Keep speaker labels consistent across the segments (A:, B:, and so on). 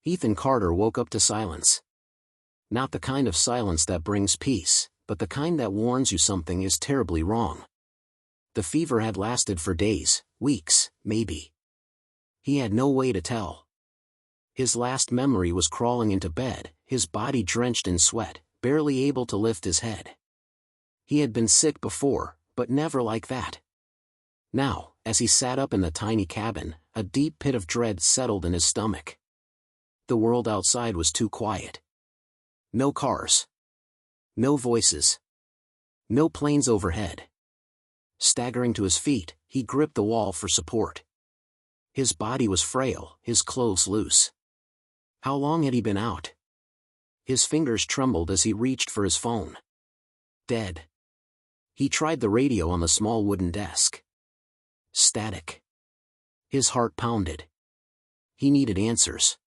A: Ethan Carter woke up to silence. Not the kind of silence that brings peace, but the kind that warns you something is terribly wrong. The fever had lasted for days, weeks, maybe. He had no way to tell. His last memory was crawling into bed, his body drenched in sweat, barely able to lift his head. He had been sick before, but never like that. Now, as he sat up in the tiny cabin, a deep pit of dread settled in his stomach. The world outside was too quiet. No cars. No voices. No planes overhead. Staggering to his feet, he gripped the wall for support. His body was frail, his clothes loose. How long had he been out? His fingers trembled as he reached for his phone. Dead. He tried the radio on the small wooden desk. Static. His heart pounded. He needed answers.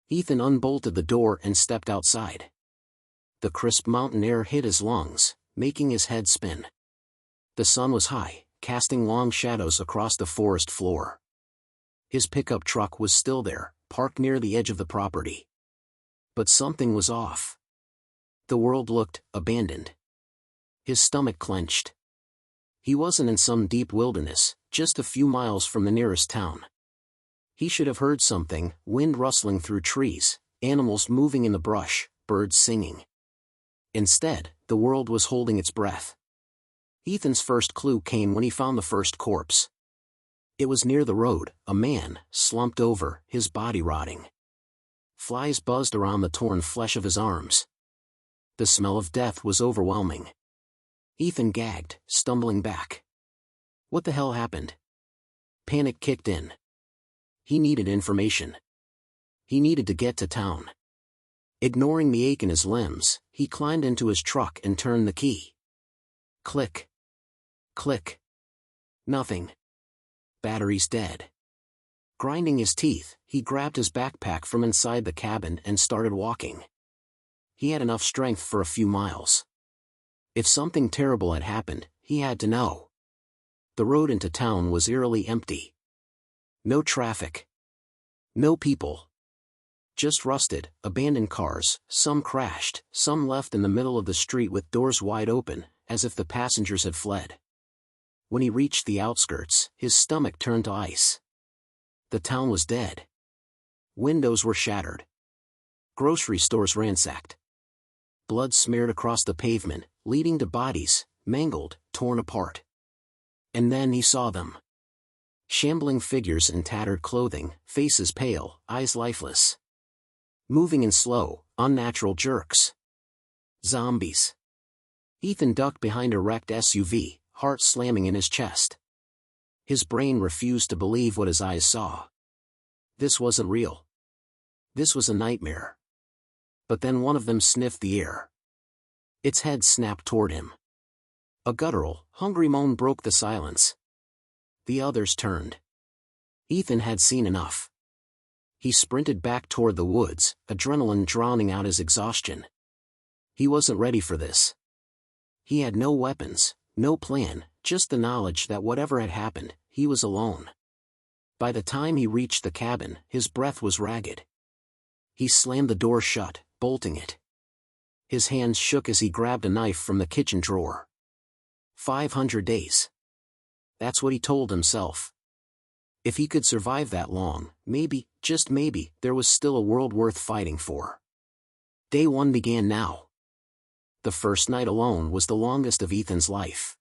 A: Ethan unbolted the door and stepped outside. The crisp mountain air hit his lungs, making his head spin. The sun was high, casting long shadows across the forest floor. His pickup truck was still there, parked near the edge of the property. But something was off. The world looked abandoned. His stomach clenched. He wasn't in some deep wilderness, just a few miles from the nearest town. He should have heard something, wind rustling through trees, animals moving in the brush, birds singing. Instead, the world was holding its breath. Ethan's first clue came when he found the first corpse. It was near the road, a man, slumped over, his body rotting. Flies buzzed around the torn flesh of his arms. The smell of death was overwhelming. Ethan gagged, stumbling back. What the hell happened? Panic kicked in. He needed information. He needed to get to town. Ignoring the ache in his limbs, he climbed into his truck and turned the key. Click. Click. Nothing. Battery's dead. Grinding his teeth, he grabbed his backpack from inside the cabin and started walking. He had enough strength for a few miles. If something terrible had happened, he had to know. The road into town was eerily empty. No traffic. No people. Just rusted, abandoned cars, some crashed, some left in the middle of the street with doors wide open, as if the passengers had fled. When he reached the outskirts, his stomach turned to ice. The town was dead. Windows were shattered. Grocery stores ransacked. Blood smeared across the pavement, leading to bodies, mangled, torn apart. And then he saw them. Shambling figures in tattered clothing, faces pale, eyes lifeless. Moving in slow, unnatural jerks. Zombies. Ethan ducked behind a wrecked SUV, heart slamming in his chest. His brain refused to believe what his eyes saw. This wasn't real. This was a nightmare. But then one of them sniffed the air. Its head snapped toward him. A guttural, hungry moan broke the silence. The others turned. Ethan had seen enough. He sprinted back toward the woods, adrenaline drowning out his exhaustion. He wasn't ready for this. He had no weapons, no plan, just the knowledge that whatever had happened, he was alone. By the time he reached the cabin, his breath was ragged. He slammed the door shut, bolting it. His hands shook as he grabbed a knife from the kitchen drawer. 500 days. That's what he told himself. If he could survive that long, maybe, just maybe, there was still a world worth fighting for. Day one began now. The first night alone was the longest of Ethan's life.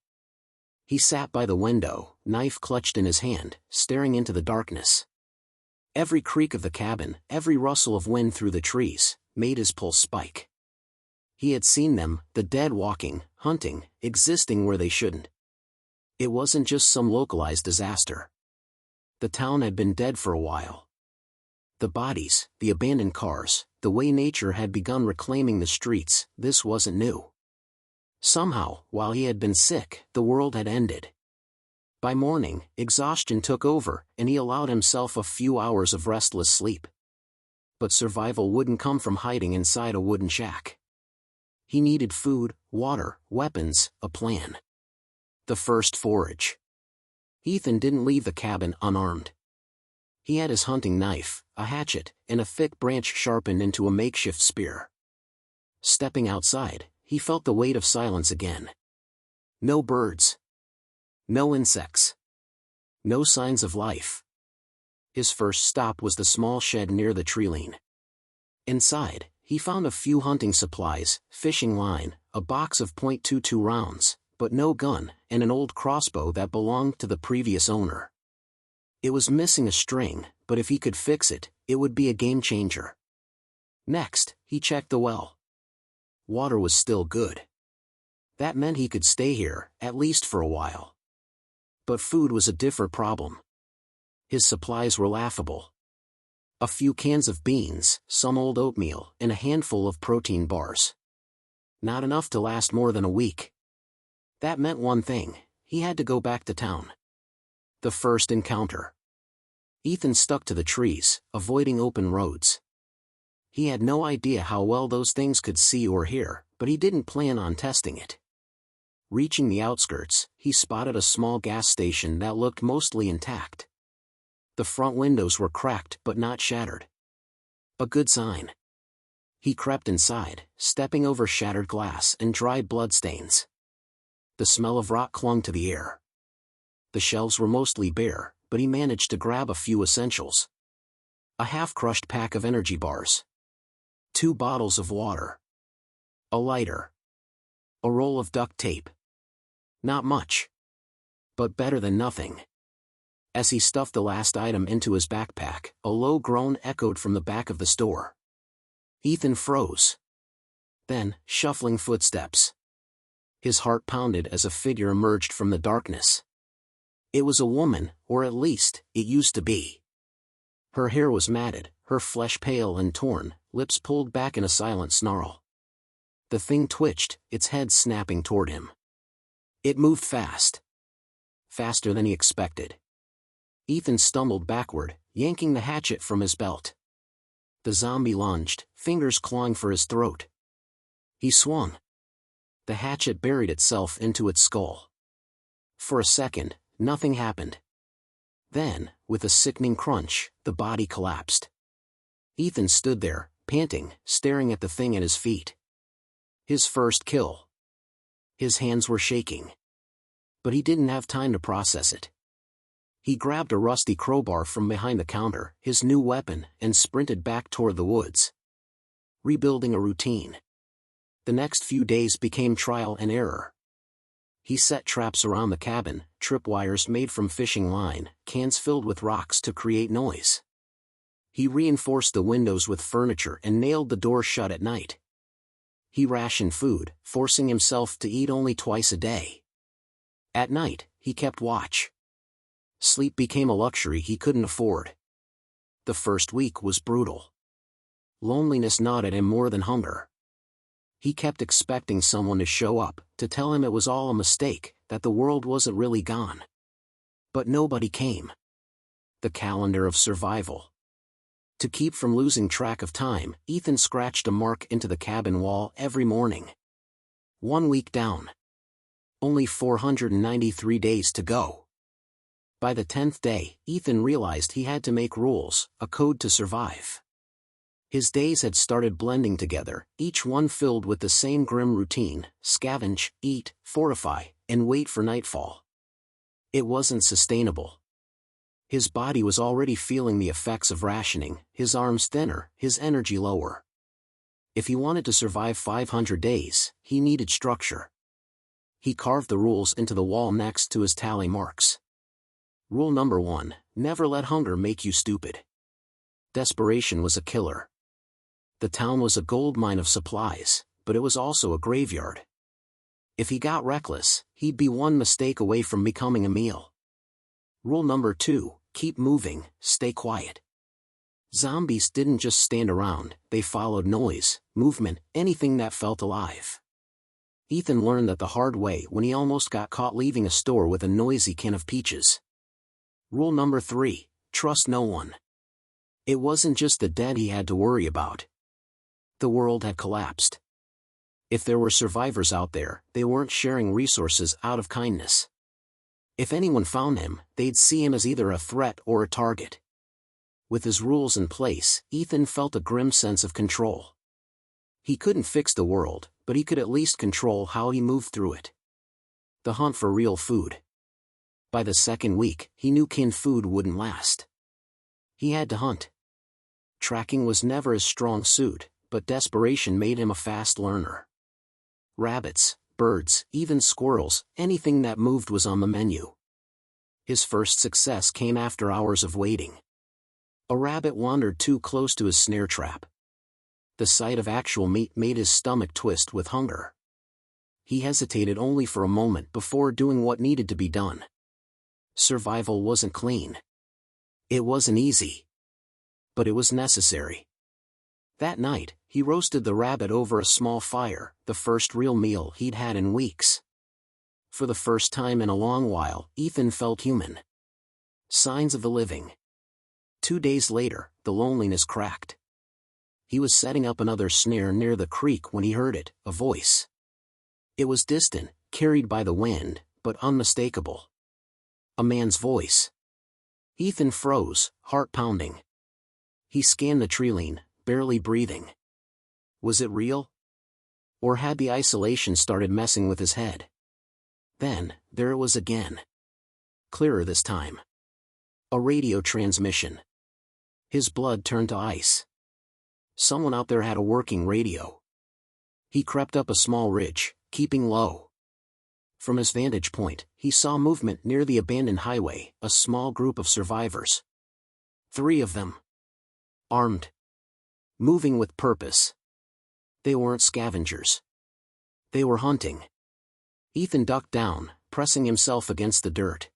A: He sat by the window, knife clutched in his hand, staring into the darkness. Every creak of the cabin, every rustle of wind through the trees, made his pulse spike. He had seen them, the dead walking, hunting, existing where they shouldn't. It wasn't just some localized disaster. The town had been dead for a while. The bodies, the abandoned cars, the way nature had begun reclaiming the streets, this wasn't new. Somehow, while he had been sick, the world had ended. By morning, exhaustion took over, and he allowed himself a few hours of restless sleep. But survival wouldn't come from hiding inside a wooden shack. He needed food, water, weapons, a plan. The first forage. Ethan didn't leave the cabin unarmed. He had his hunting knife, a hatchet, and a thick branch sharpened into a makeshift spear. Stepping outside, he felt the weight of silence again. No birds. No insects. No signs of life. His first stop was the small shed near the treeline. Inside, he found a few hunting supplies, fishing line, a box of .22 rounds, but no gun, and an old crossbow that belonged to the previous owner. It was missing a string, but if he could fix it, it would be a game changer. Next, he checked the well. Water was still good. That meant he could stay here, at least for a while. But food was a different problem. His supplies were laughable. A few cans of beans, some old oatmeal, and a handful of protein bars. Not enough to last more than a week. That meant one thing: he had to go back to town. The first encounter. Ethan stuck to the trees, avoiding open roads. He had no idea how well those things could see or hear, but he didn't plan on testing it. Reaching the outskirts, he spotted a small gas station that looked mostly intact. The front windows were cracked but not shattered. A good sign. He crept inside, stepping over shattered glass and dried bloodstains. The smell of rot clung to the air. The shelves were mostly bare, but he managed to grab a few essentials. A half-crushed pack of energy bars. 2 bottles of water. A lighter. A roll of duct tape. Not much. But better than nothing. As he stuffed the last item into his backpack, a low groan echoed from the back of the store. Ethan froze. Then, shuffling footsteps. His heart pounded as a figure emerged from the darkness. It was a woman, or at least, it used to be. Her hair was matted, her flesh pale and torn, lips pulled back in a silent snarl. The thing twitched, its head snapping toward him. It moved fast. Faster than he expected. Ethan stumbled backward, yanking the hatchet from his belt. The zombie lunged, fingers clawing for his throat. He swung. The hatchet buried itself into its skull. For a second, nothing happened. Then, with a sickening crunch, the body collapsed. Ethan stood there, panting, staring at the thing at his feet. His first kill. His hands were shaking. But he didn't have time to process it. He grabbed a rusty crowbar from behind the counter, his new weapon, and sprinted back toward the woods. Rebuilding a routine. The next few days became trial and error. He set traps around the cabin, tripwires made from fishing line, cans filled with rocks to create noise. He reinforced the windows with furniture and nailed the door shut at night. He rationed food, forcing himself to eat only twice a day. At night, he kept watch. Sleep became a luxury he couldn't afford. The first week was brutal. Loneliness gnawed at him more than hunger. He kept expecting someone to show up, to tell him it was all a mistake, that the world wasn't really gone. But nobody came. The calendar of survival. To keep from losing track of time, Ethan scratched a mark into the cabin wall every morning. 1 week down. Only 493 days to go. By the 10th day, Ethan realized he had to make rules, a code to survive. His days had started blending together, each one filled with the same grim routine: scavenge, eat, fortify, and wait for nightfall. It wasn't sustainable. His body was already feeling the effects of rationing, his arms thinner, his energy lower. If he wanted to survive 500 days, he needed structure. He carved the rules into the wall next to his tally marks. Rule number 1, never let hunger make you stupid. Desperation was a killer. The town was a goldmine of supplies, but it was also a graveyard. If he got reckless, he'd be one mistake away from becoming a meal. Rule number 2, keep moving, stay quiet. Zombies didn't just stand around, they followed noise, movement, anything that felt alive. Ethan learned that the hard way when he almost got caught leaving a store with a noisy can of peaches. Rule number 3, trust no one. It wasn't just the dead he had to worry about. The world had collapsed. If there were survivors out there, they weren't sharing resources out of kindness. If anyone found him, they'd see him as either a threat or a target. With his rules in place, Ethan felt a grim sense of control. He couldn't fix the world, but he could at least control how he moved through it. The hunt for real food. By the second week, he knew canned food wouldn't last. He had to hunt. Tracking was never his strong suit, but desperation made him a fast learner. Rabbits, birds, even squirrels, anything that moved was on the menu. His first success came after hours of waiting. A rabbit wandered too close to his snare trap. The sight of actual meat made his stomach twist with hunger. He hesitated only for a moment before doing what needed to be done. Survival wasn't clean. It wasn't easy. But it was necessary. That night, he roasted the rabbit over a small fire, the first real meal he'd had in weeks. For the first time in a long while, Ethan felt human. Signs of the living. 2 days later, the loneliness cracked. He was setting up another snare near the creek when he heard it, a voice. It was distant, carried by the wind, but unmistakable. A man's voice. Ethan froze, heart pounding. He scanned the tree-line, barely breathing. Was it real? Or had the isolation started messing with his head? Then, there it was again. Clearer this time. A radio transmission. His blood turned to ice. Someone out there had a working radio. He crept up a small ridge, keeping low. From his vantage point, he saw movement near the abandoned highway, a small group of survivors. 3 of them. Armed. Moving with purpose. They weren't scavengers. They were hunting. Ethan ducked down, pressing himself against the dirt.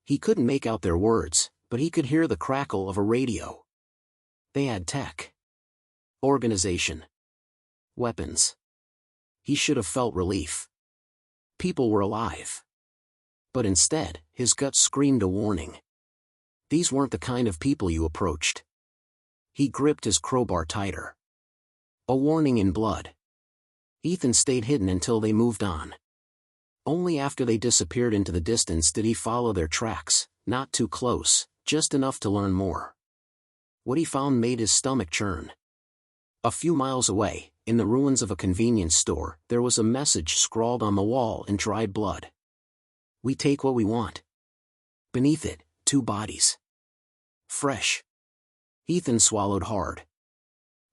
A: He couldn't make out their words, but he could hear the crackle of a radio. They had tech. Organization. Weapons. He should have felt relief. People were alive. But instead, his gut screamed a warning. These weren't the kind of people you approached. He gripped his crowbar tighter. A warning in blood. Ethan stayed hidden until they moved on. Only after they disappeared into the distance did he follow their tracks, not too close, just enough to learn more. What he found made his stomach churn. A few miles away, in the ruins of a convenience store, there was a message scrawled on the wall in dried blood. We take what we want. Beneath it, 2 bodies. Fresh. Ethan swallowed hard.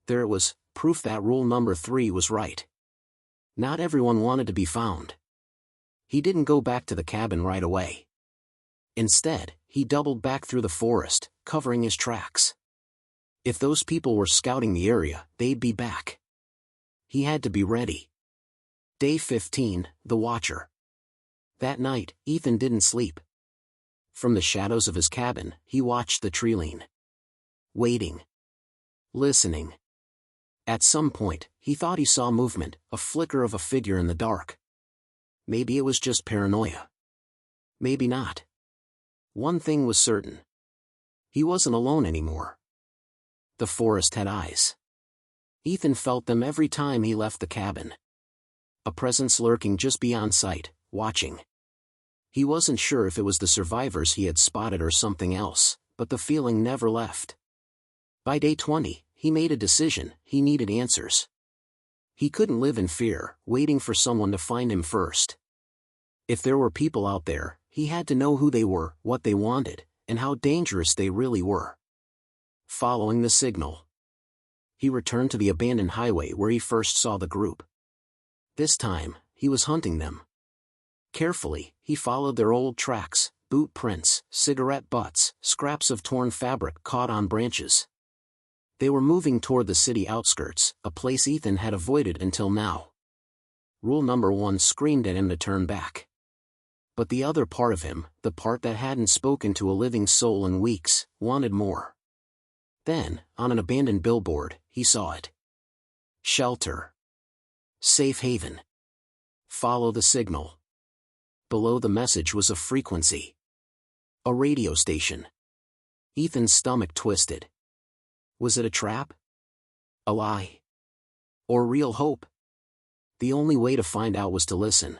A: There it was, proof that rule number 3 was right. Not everyone wanted to be found. He didn't go back to the cabin right away. Instead, he doubled back through the forest, covering his tracks. If those people were scouting the area, they'd be back. He had to be ready. Day 15, the Watcher. That night, Ethan didn't sleep. From the shadows of his cabin, he watched the tree-line. Waiting. Listening. At some point, he thought he saw movement, a flicker of a figure in the dark. Maybe it was just paranoia. Maybe not. One thing was certain. He wasn't alone anymore. The forest had eyes. Ethan felt them every time he left the cabin. A presence lurking just beyond sight, watching. He wasn't sure if it was the survivors he had spotted or something else, but the feeling never left. By day 20, he made a decision. He needed answers. He couldn't live in fear, waiting for someone to find him first. If there were people out there, he had to know who they were, what they wanted, and how dangerous they really were. Following the signal. He returned to the abandoned highway where he first saw the group. This time, he was hunting them. Carefully, he followed their old tracks, boot prints, cigarette butts, scraps of torn fabric caught on branches. They were moving toward the city outskirts, a place Ethan had avoided until now. Rule number 1 screamed at him to turn back. But the other part of him, the part that hadn't spoken to a living soul in weeks, wanted more. Then, on an abandoned billboard, he saw it. Shelter. Safe haven. Follow the signal. Below the message was a frequency. A radio station. Ethan's stomach twisted. Was it a trap? A lie? Or real hope? The only way to find out was to listen.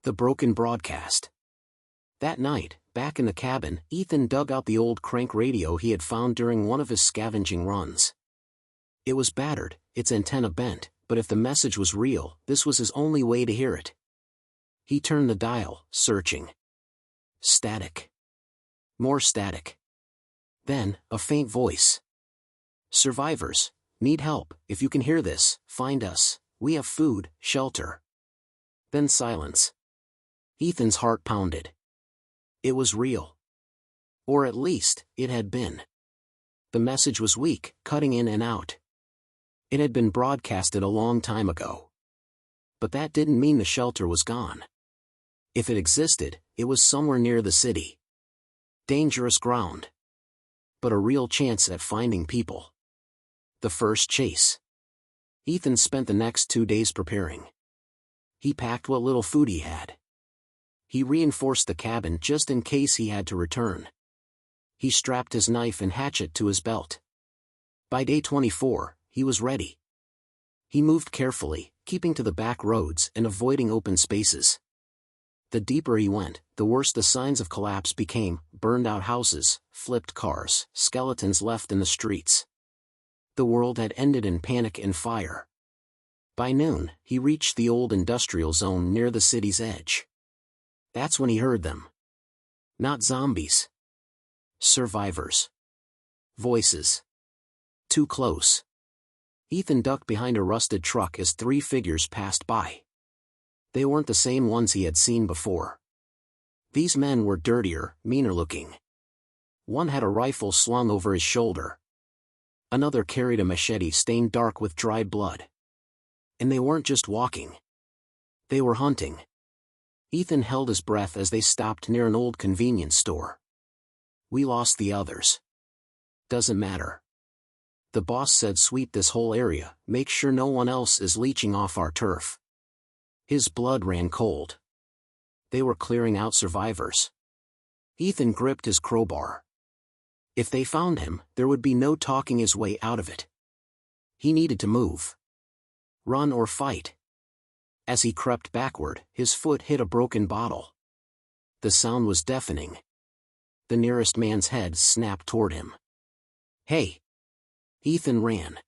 A: The broken broadcast. That night, Back in the cabin, Ethan dug out the old crank radio he had found during one of his scavenging runs. It was battered, its antenna bent, but if the message was real, this was his only way to hear it. He turned the dial, searching. Static. More static. Then, a faint voice. "Survivors, need help. If you can hear this, find us. We have food, shelter." Then silence. Ethan's heart pounded. It was real. Or at least, it had been. The message was weak, cutting in and out. It had been broadcasted a long time ago. But that didn't mean the shelter was gone. If it existed, it was somewhere near the city. Dangerous ground. But a real chance at finding people. The first chase. Ethan spent the next 2 days preparing. He packed what little food he had. He reinforced the cabin just in case he had to return. He strapped his knife and hatchet to his belt. By day 24, he was ready. He moved carefully, keeping to the back roads and avoiding open spaces. The deeper he went, the worse the signs of collapse became: burned-out houses, flipped cars, skeletons left in the streets. The world had ended in panic and fire. By noon, he reached the old industrial zone near the city's edge. That's when he heard them. Not zombies. Survivors. Voices. Too close. Ethan ducked behind a rusted truck as 3 figures passed by. They weren't the same ones he had seen before. These men were dirtier, meaner looking. One had a rifle slung over his shoulder. Another carried a machete stained dark with dried blood. And they weren't just walking. They were hunting. Ethan held his breath as they stopped near an old convenience store. "We lost the others." "Doesn't matter. The boss said sweep this whole area, make sure no one else is leeching off our turf." His blood ran cold. They were clearing out survivors. Ethan gripped his crowbar. If they found him, there would be no talking his way out of it. He needed to move. Run or fight. As he crept backward, his foot hit a broken bottle. The sound was deafening. The nearest man's head snapped toward him. "Hey!" Ethan ran.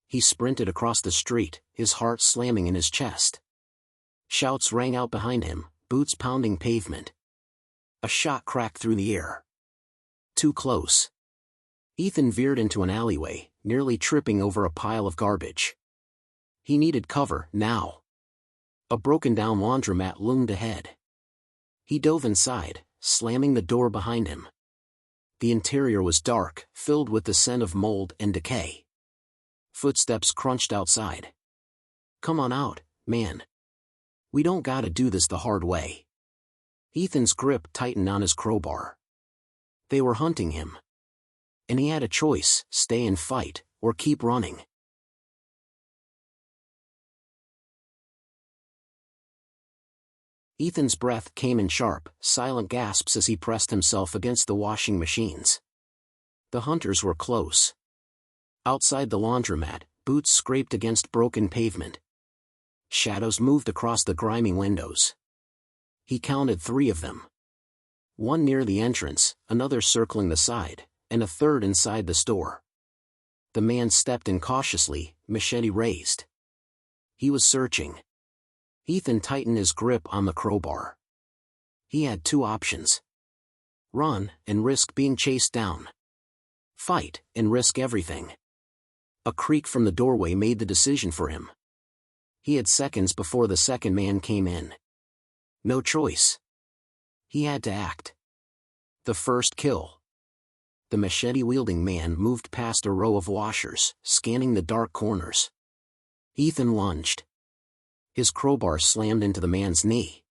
A: He sprinted across the street, his heart slamming in his chest. Shouts rang out behind him, boots pounding pavement. A shot cracked through the air. Too close. Ethan veered into an alleyway, nearly tripping over a pile of garbage. He needed cover, now. A broken-down laundromat loomed ahead. He dove inside, slamming the door behind him. The interior was dark, filled with the scent of mold and decay. Footsteps crunched outside. "Come on out, man. We don't gotta do this the hard way." Ethan's grip tightened on his crowbar. They were hunting him. And he had a choice: stay and fight, or keep running. Ethan's breath came in sharp, silent gasps as he pressed himself against the washing machines. The hunters were close. Outside the laundromat, boots scraped against broken pavement. Shadows moved across the grimy windows. He counted 3 of them. One near the entrance, another circling the side, and a third inside the store. The man stepped in cautiously, machete raised. He was searching. Ethan tightened his grip on the crowbar. He had 2 options. Run, and risk being chased down. Fight, and risk everything. A creak from the doorway made the decision for him. He had seconds before the second man came in. No choice. He had to act. The first kill. The machete-wielding man moved past a row of washers, scanning the dark corners. Ethan lunged. His crowbar slammed into the man's knee.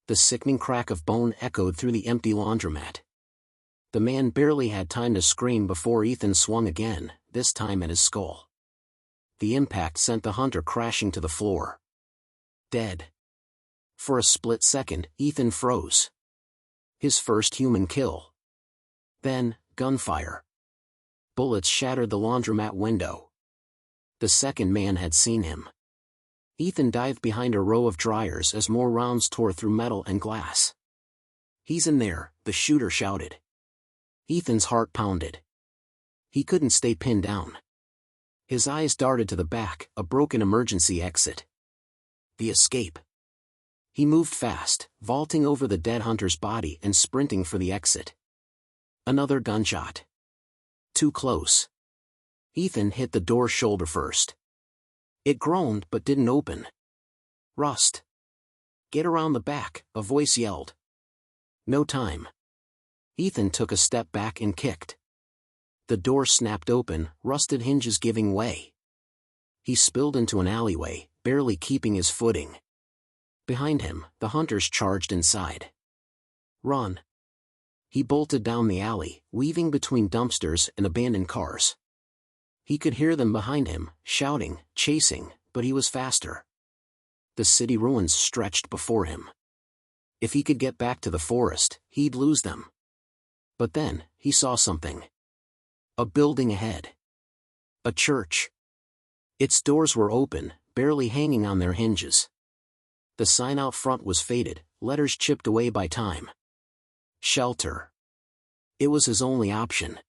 A: The sickening crack of bone echoed through the empty laundromat. The man barely had time to scream before Ethan swung again, this time at his skull. The impact sent the hunter crashing to the floor. Dead. For a split second, Ethan froze. His first human kill. Then, gunfire. Bullets shattered the laundromat window. The second man had seen him. Ethan dived behind a row of dryers as more rounds tore through metal and glass. "He's in there," the shooter shouted. Ethan's heart pounded. He couldn't stay pinned down. His eyes darted to the back, a broken emergency exit. The escape. He moved fast, vaulting over the dead hunter's body and sprinting for the exit. Another gunshot. Too close. Ethan hit the door shoulder first. It groaned but didn't open. "Rust. Get around the back," a voice yelled. No time. Ethan took a step back and kicked. The door snapped open, rusted hinges giving way. He spilled into an alleyway, barely keeping his footing. Behind him, the hunters charged inside. "Run." He bolted down the alley, weaving between dumpsters and abandoned cars. He could hear them behind him, shouting, chasing, but he was faster. The city ruins stretched before him. If he could get back to the forest, he'd lose them. But then, he saw something. A building ahead. A church. Its doors were open, barely hanging on their hinges. The sign out front was faded, letters chipped away by time. Shelter. It was his only option.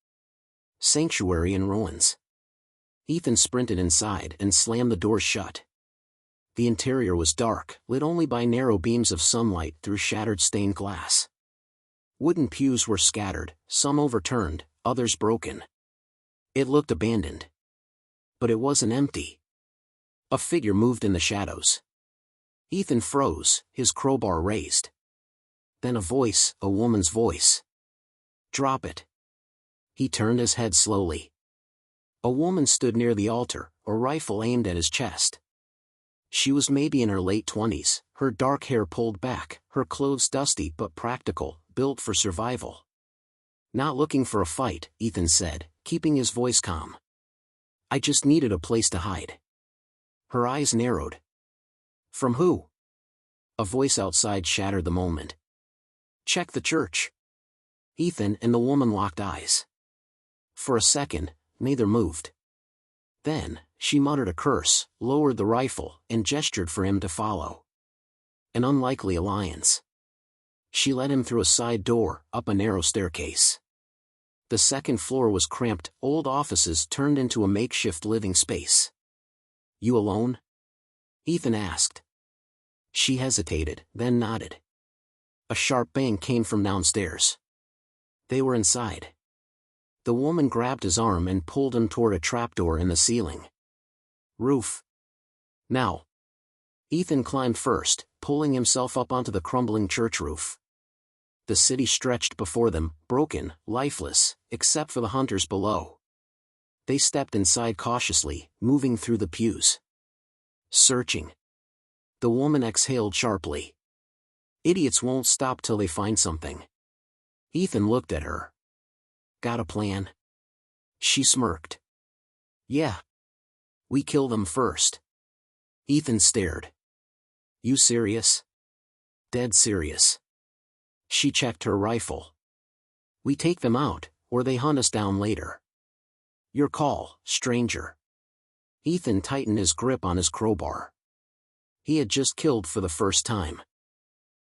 A: Sanctuary in ruins. Ethan sprinted inside and slammed the doors shut. The interior was dark, lit only by narrow beams of sunlight through shattered stained glass. Wooden pews were scattered, some overturned, others broken. It looked abandoned. But it wasn't empty. A figure moved in the shadows. Ethan froze, his crowbar raised. Then a voice, a woman's voice. "Drop it." He turned his head slowly. A woman stood near the altar, a rifle aimed at his chest. She was maybe in her late 20s, her dark hair pulled back, her clothes dusty but practical, built for survival. "Not looking for a fight," Ethan said, keeping his voice calm. "I just needed a place to hide." Her eyes narrowed. "From who?" A voice outside shattered the moment. "Check the church." Ethan and the woman locked eyes. For a second, neither moved. Then, she muttered a curse, lowered the rifle, and gestured for him to follow. An unlikely alliance. She led him through a side door, up a narrow staircase. The second floor was cramped, old offices turned into a makeshift living space. "You alone?" Ethan asked. She hesitated, then nodded. A sharp bang came from downstairs. They were inside. The woman grabbed his arm and pulled him toward a trapdoor in the ceiling. "Roof. Now." Ethan climbed first, pulling himself up onto the crumbling church roof. The city stretched before them, broken, lifeless, except for the hunters below. They stepped inside cautiously, moving through the pews. Searching. The woman exhaled sharply. "Idiots won't stop till they find something." Ethan looked at her. "Got a plan?" She smirked. "Yeah. We kill them first." Ethan stared. "You serious?" "Dead serious." She checked her rifle. "We take them out, or they hunt us down later." "Your call, stranger." Ethan tightened his grip on his crowbar. He had just killed for the first time.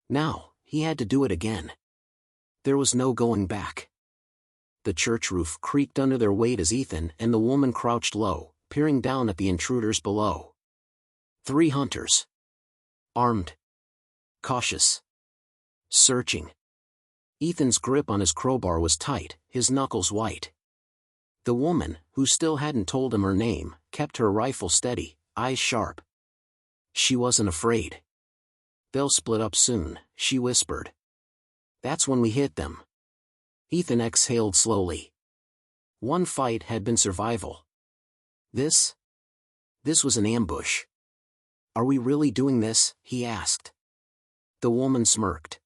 A: Now, he had to do it again. There was no going back. The church roof creaked under their weight as Ethan and the woman crouched low, peering down at the intruders below. 3 hunters. Armed. Cautious. Searching. Ethan's grip on his crowbar was tight, his knuckles white. The woman, who still hadn't told him her name, kept her rifle steady, eyes sharp. She wasn't afraid. "They'll split up soon," she whispered. "That's when we hit them." Ethan exhaled slowly. One fight had been survival. This was an ambush. "Are we really doing this?" he asked. The woman smirked.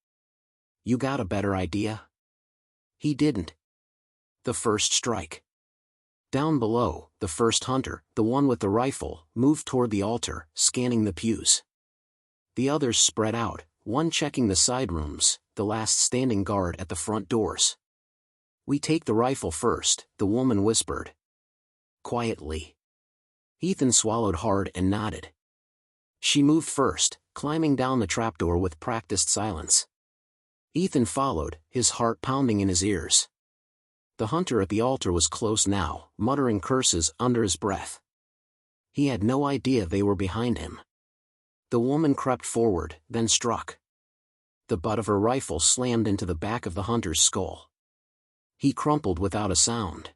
A: "You got a better idea?" He didn't. The first strike. Down below, the first hunter, the one with the rifle, moved toward the altar, scanning the pews. The others spread out, one checking the side rooms, the last standing guard at the front doors. "We take the rifle first," the woman whispered. Quietly. Ethan swallowed hard and nodded. She moved first, climbing down the trapdoor with practiced silence. Ethan followed, his heart pounding in his ears. The hunter at the altar was close now, muttering curses under his breath. He had no idea they were behind him. The woman crept forward, then struck. The butt of her rifle slammed into the back of the hunter's skull. He crumpled without a sound.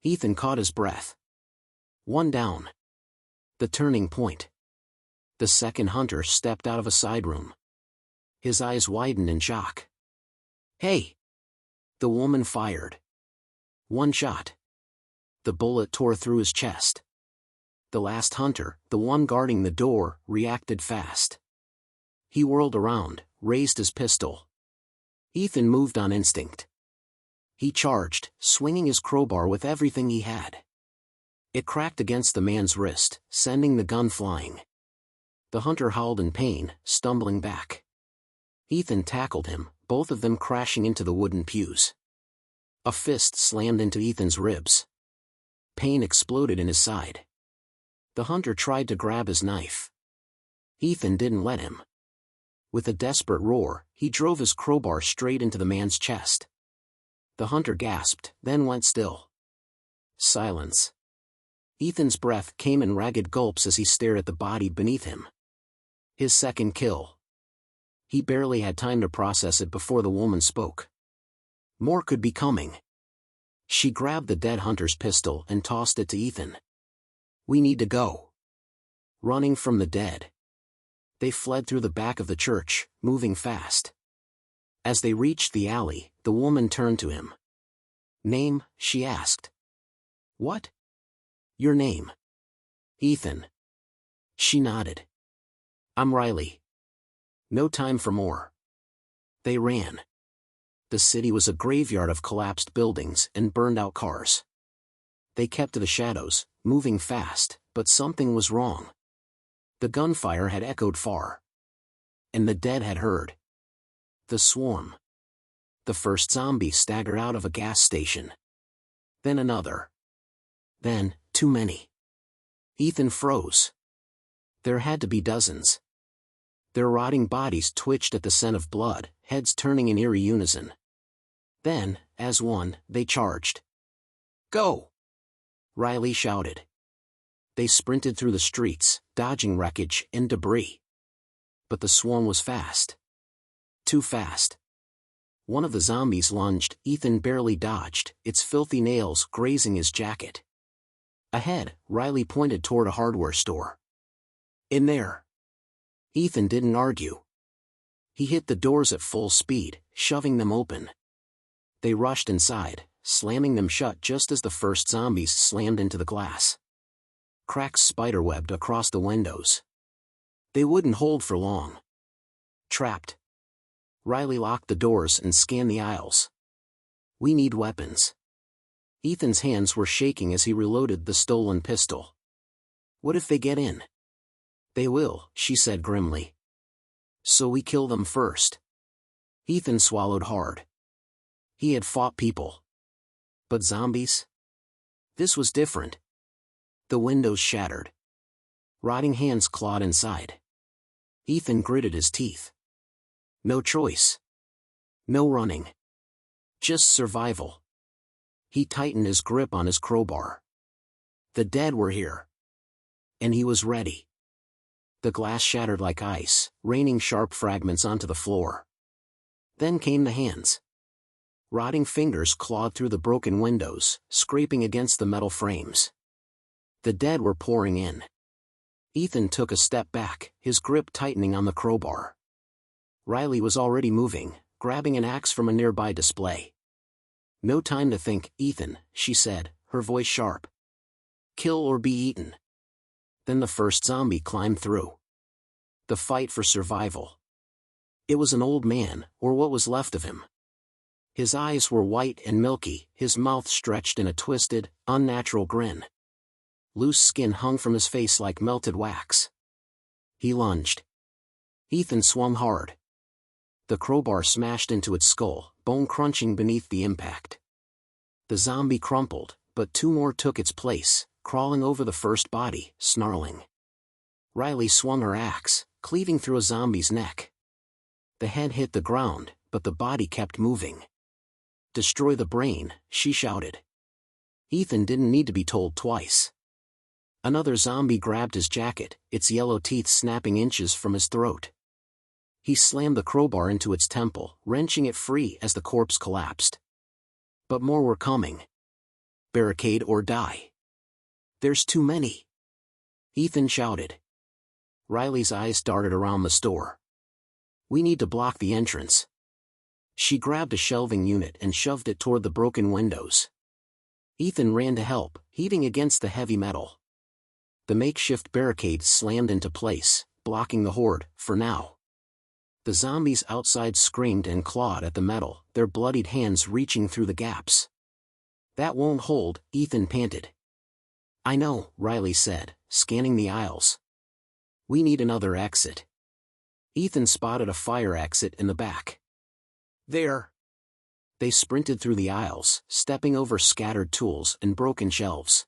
A: Ethan caught his breath. One down. The turning point. The second hunter stepped out of a side room. His eyes widened in shock. "Hey!" The woman fired. One shot. The bullet tore through his chest. The last hunter, the one guarding the door, reacted fast. He whirled around, raised his pistol. Ethan moved on instinct. He charged, swinging his crowbar with everything he had. It cracked against the man's wrist, sending the gun flying. The hunter howled in pain, stumbling back. Ethan tackled him, both of them crashing into the wooden pews. A fist slammed into Ethan's ribs. Pain exploded in his side. The hunter tried to grab his knife. Ethan didn't let him. With a desperate roar, he drove his crowbar straight into the man's chest. The hunter gasped, then went still. Silence. Ethan's breath came in ragged gulps as he stared at the body beneath him. His second kill. He barely had time to process it before the woman spoke. More could be coming. She grabbed the dead hunter's pistol and tossed it to Ethan. "We need to go." Running from the dead. They fled through the back of the church, moving fast. As they reached the alley, the woman turned to him. "Name?" she asked. "What?" "Your name." "Ethan." She nodded. "I'm Riley." No time for more. They ran. The city was a graveyard of collapsed buildings and burned-out cars. They kept to the shadows, moving fast, but something was wrong. The gunfire had echoed far. And the dead had heard. The swarm. The first zombie staggered out of a gas station. Then another. Then, too many. Ethan froze. There had to be dozens. Their rotting bodies twitched at the scent of blood, heads turning in eerie unison. Then, as one, they charged. "Go!" Riley shouted. They sprinted through the streets, dodging wreckage and debris. But the swarm was fast. Too fast. One of the zombies lunged, Ethan barely dodged, its filthy nails grazing his jacket. Ahead, Riley pointed toward a hardware store. "In there." Ethan didn't argue. He hit the doors at full speed, shoving them open. They rushed inside, slamming them shut just as the first zombies slammed into the glass. Cracks spiderwebbed across the windows. They wouldn't hold for long. Trapped. Riley locked the doors and scanned the aisles. "We need weapons." Ethan's hands were shaking as he reloaded the stolen pistol. "What if they get in?" "They will," she said grimly. "So we kill them first." Ethan swallowed hard. He had fought people. But zombies? This was different. The windows shattered. Rotting hands clawed inside. Ethan gritted his teeth. No choice. No running. Just survival. He tightened his grip on his crowbar. The dead were here. And he was ready. The glass shattered like ice, raining sharp fragments onto the floor. Then came the hands. Rotting fingers clawed through the broken windows, scraping against the metal frames. The dead were pouring in. Ethan took a step back, his grip tightening on the crowbar. Riley was already moving, grabbing an axe from a nearby display. "No time to think, Ethan," she said, her voice sharp. "Kill or be eaten." Then the first zombie climbed through. The fight for survival. It was an old man, or what was left of him. His eyes were white and milky, his mouth stretched in a twisted, unnatural grin. Loose skin hung from his face like melted wax. He lunged. Ethan swung hard. The crowbar smashed into its skull, bone crunching beneath the impact. The zombie crumpled, but two more took its place, crawling over the first body, snarling. Riley swung her axe, cleaving through a zombie's neck. The head hit the ground, but the body kept moving. "Destroy the brain," she shouted. Ethan didn't need to be told twice. Another zombie grabbed his jacket, its yellow teeth snapping inches from his throat. He slammed the crowbar into its temple, wrenching it free as the corpse collapsed. But more were coming. "Barricade or die. There's too many," Ethan shouted. Riley's eyes darted around the store. "We need to block the entrance." She grabbed a shelving unit and shoved it toward the broken windows. Ethan ran to help, heaving against the heavy metal. The makeshift barricade slammed into place, blocking the horde, for now. The zombies outside screamed and clawed at the metal, their bloodied hands reaching through the gaps. "That won't hold," Ethan panted. "I know," Riley said, scanning the aisles. "We need another exit." Ethan spotted a fire exit in the back. "There!" They sprinted through the aisles, stepping over scattered tools and broken shelves.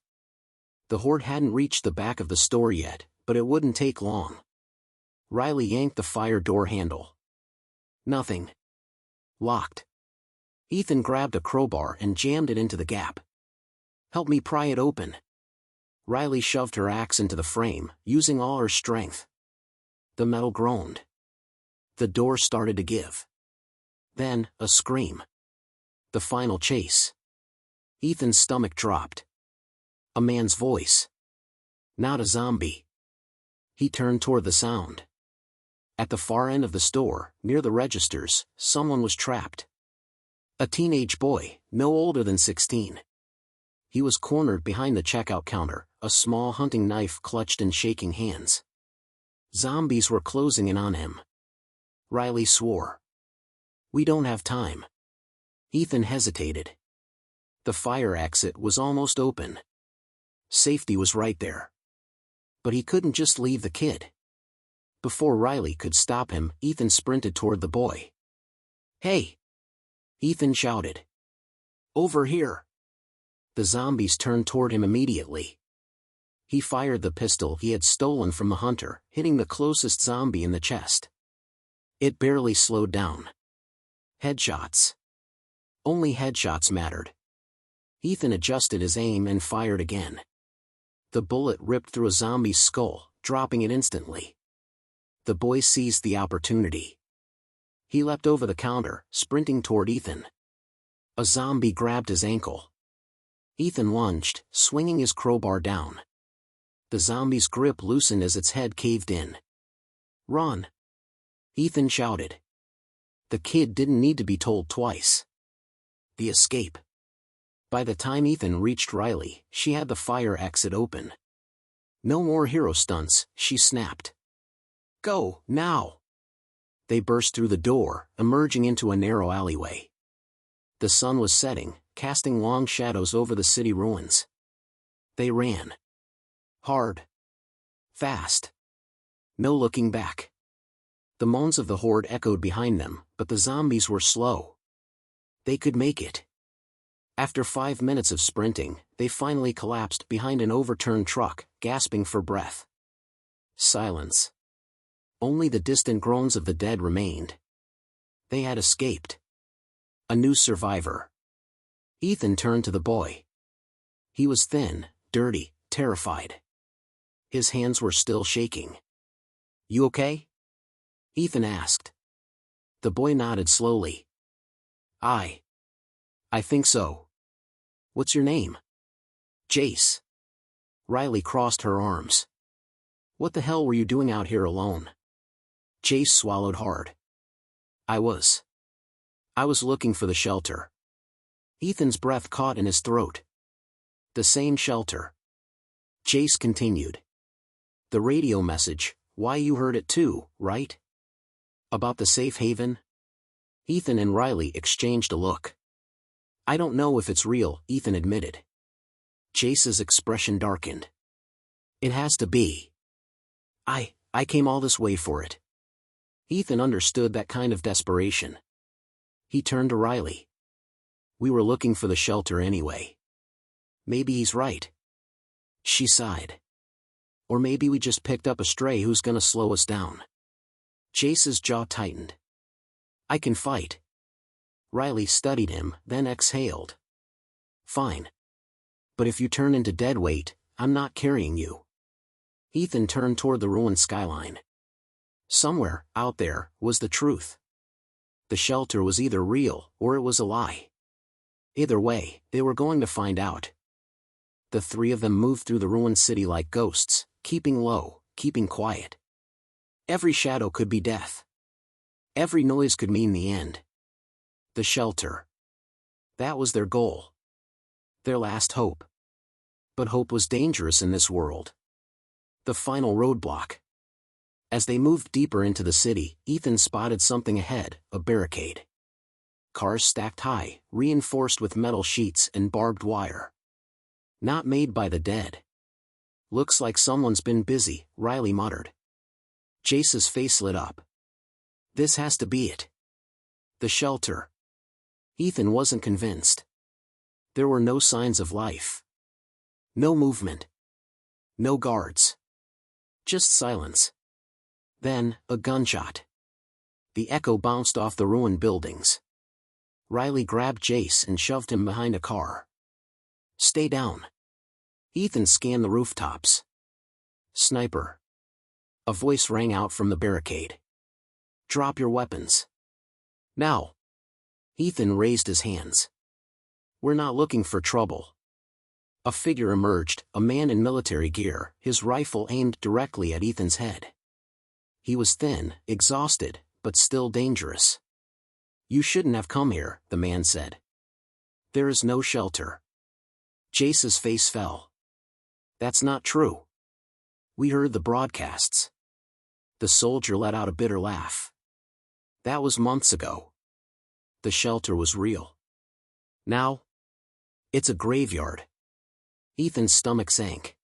A: The horde hadn't reached the back of the store yet, but it wouldn't take long. Riley yanked the fire door handle. Nothing. Locked. Ethan grabbed a crowbar and jammed it into the gap. "Help me pry it open." Riley shoved her axe into the frame, using all her strength. The metal groaned. The door started to give. Then, a scream. The final chase. Ethan's stomach dropped. A man's voice. Not a zombie. He turned toward the sound. At the far end of the store, near the registers, someone was trapped. A teenage boy, no older than 16. He was cornered behind the checkout counter, a small hunting knife clutched in shaking hands. Zombies were closing in on him. Riley swore. "We don't have time." Ethan hesitated. The fire exit was almost open. Safety was right there. But he couldn't just leave the kid. Before Riley could stop him, Ethan sprinted toward the boy. "Hey!" Ethan shouted. "Over here!" The zombies turned toward him immediately. He fired the pistol he had stolen from the hunter, hitting the closest zombie in the chest. It barely slowed down. Headshots. Only headshots mattered. Ethan adjusted his aim and fired again. The bullet ripped through a zombie's skull, dropping it instantly. The boy seized the opportunity. He leapt over the counter, sprinting toward Ethan. A zombie grabbed his ankle. Ethan lunged, swinging his crowbar down. The zombie's grip loosened as its head caved in. "Run!" Ethan shouted. The kid didn't need to be told twice. The escape. By the time Ethan reached Riley, she had the fire exit open. "No more hero stunts," she snapped. "Go, now!" They burst through the door, emerging into a narrow alleyway. The sun was setting, casting long shadows over the city ruins. They ran. Hard. Fast. No looking back. The moans of the horde echoed behind them, but the zombies were slow. They could make it. After 5 minutes of sprinting, they finally collapsed behind an overturned truck, gasping for breath. Silence. Only the distant groans of the dead remained. They had escaped. A new survivor. Ethan turned to the boy. He was thin, dirty, terrified. His hands were still shaking. "You okay?" Ethan asked. The boy nodded slowly. I think so. What's your name?" "Jace." Riley crossed her arms. "What the hell were you doing out here alone?" Jace swallowed hard. I was looking for the shelter." Ethan's breath caught in his throat. "The same shelter." Jace continued. "The radio message, why you heard it too, right? About the safe haven?" Ethan and Riley exchanged a look. "I don't know if it's real," Ethan admitted. Jace's expression darkened. "It has to be. I came all this way for it." Ethan understood that kind of desperation. He turned to Riley. "We were looking for the shelter anyway. Maybe he's right." She sighed. "Or maybe we just picked up a stray who's gonna slow us down." Jace's jaw tightened. "I can fight." Riley studied him, then exhaled. Fine. But if you turn into dead weight, I'm not carrying you. Ethan turned toward the ruined skyline. Somewhere, out there, was the truth. The shelter was either real, or it was a lie. Either way, they were going to find out. The three of them moved through the ruined city like ghosts, keeping low, keeping quiet. Every shadow could be death. Every noise could mean the end. The shelter. That was their goal. Their last hope. But hope was dangerous in this world. The final roadblock. As they moved deeper into the city, Ethan spotted something ahead, a barricade. Cars stacked high, reinforced with metal sheets and barbed wire. Not made by the dead. Looks like someone's been busy, Riley muttered. Jace's face lit up. This has to be it. The shelter. Ethan wasn't convinced. There were no signs of life. No movement. No guards. Just silence. Then, a gunshot. The echo bounced off the ruined buildings. Riley grabbed Jace and shoved him behind a car. Stay down. Ethan scanned the rooftops. Sniper. A voice rang out from the barricade. Drop your weapons. Now. Ethan raised his hands. We're not looking for trouble. A figure emerged, a man in military gear, his rifle aimed directly at Ethan's head. He was thin, exhausted, but still dangerous. You shouldn't have come here, the man said. There is no shelter. Jace's face fell. That's not true. We heard the broadcasts. The soldier let out a bitter laugh. That was months ago. The shelter was real. Now? It's a graveyard. Ethan's stomach sank.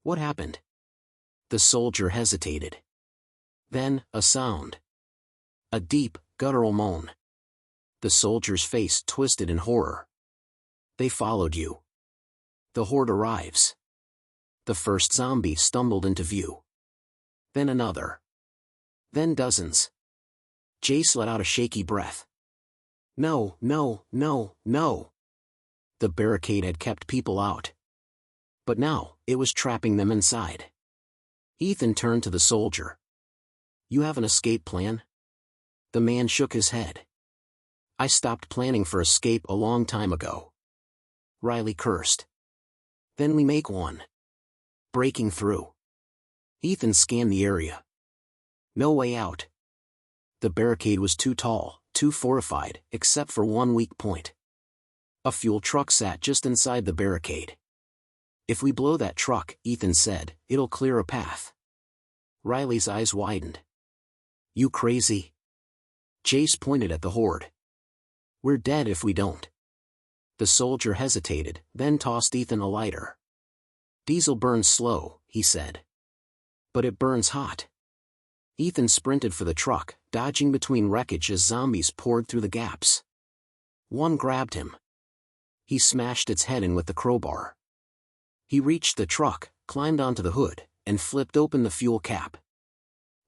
A: What happened? The soldier hesitated. Then, a sound. A deep, guttural moan. The soldier's face twisted in horror. They followed you. The horde arrives. The first zombie stumbled into view. Then another. Then dozens. Jace let out a shaky breath. No, no, no, no. The barricade had kept people out. But now, it was trapping them inside. Ethan turned to the soldier. You have an escape plan? The man shook his head. I stopped planning for escape a long time ago. Riley cursed. Then we make one. Breaking through. Ethan scanned the area. No way out. The barricade was too tall, too fortified, except for one weak point. A fuel truck sat just inside the barricade. If we blow that truck, Ethan said, it'll clear a path. Riley's eyes widened. You crazy? Jace pointed at the horde. We're dead if we don't. The soldier hesitated, then tossed Ethan a lighter. Diesel burns slow, he said. But it burns hot. Ethan sprinted for the truck, dodging between wreckage as zombies poured through the gaps. One grabbed him. He smashed its head in with the crowbar. He reached the truck, climbed onto the hood, and flipped open the fuel cap.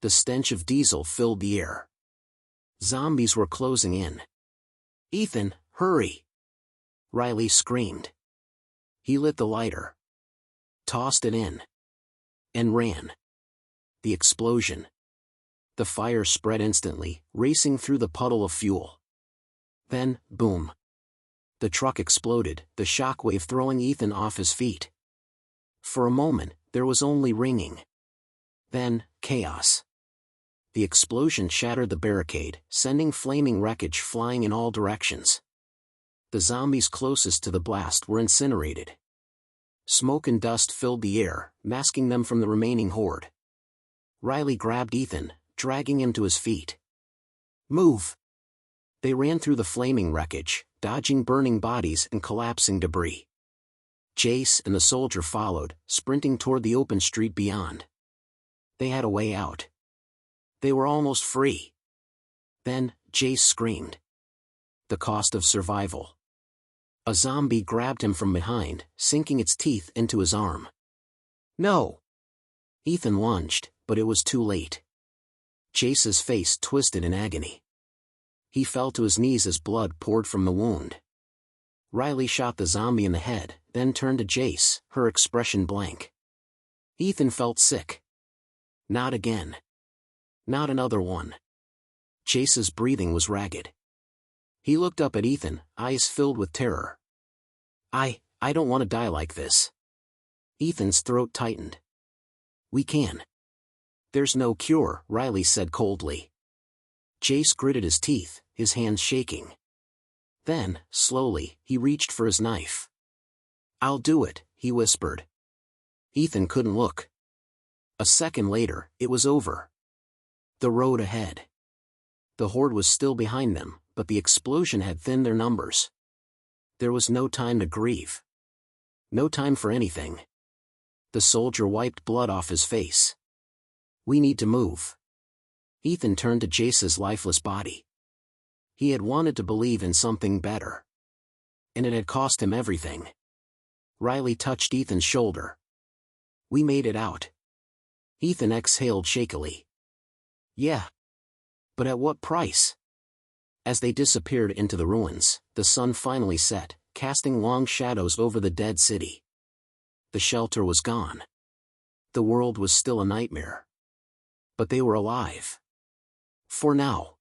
A: The stench of diesel filled the air. Zombies were closing in. Ethan, hurry! Riley screamed. He lit the lighter. Tossed it in. And ran. The explosion. The fire spread instantly, racing through the puddle of fuel. Then, boom. The truck exploded, the shockwave throwing Ethan off his feet. For a moment, there was only ringing. Then, chaos. The explosion shattered the barricade, sending flaming wreckage flying in all directions. The zombies closest to the blast were incinerated. Smoke and dust filled the air, masking them from the remaining horde. Riley grabbed Ethan, dragging him to his feet. Move! They ran through the flaming wreckage, dodging burning bodies and collapsing debris. Jace and the soldier followed, sprinting toward the open street beyond. They had a way out. They were almost free. Then, Jace screamed. The cost of survival. A zombie grabbed him from behind, sinking its teeth into his arm. No! Ethan lunged, but it was too late. Jace's face twisted in agony. He fell to his knees as blood poured from the wound. Riley shot the zombie in the head, then turned to Jace, her expression blank. Ethan felt sick. Not again. Not another one. Jace's breathing was ragged. He looked up at Ethan, eyes filled with terror. I don't want to die like this. Ethan's throat tightened. We can. There's no cure, Riley said coldly. Jace gritted his teeth, his hands shaking. Then, slowly, he reached for his knife. I'll do it, he whispered. Ethan couldn't look. A second later, it was over. The road ahead. The horde was still behind them, but the explosion had thinned their numbers. There was no time to grieve. No time for anything. The soldier wiped blood off his face. We need to move. Ethan turned to Jace's lifeless body. He had wanted to believe in something better. And it had cost him everything. Riley touched Ethan's shoulder. We made it out. Ethan exhaled shakily. Yeah. But at what price? As they disappeared into the ruins, the sun finally set, casting long shadows over the dead city. The shelter was gone. The world was still a nightmare. But they were alive. For now.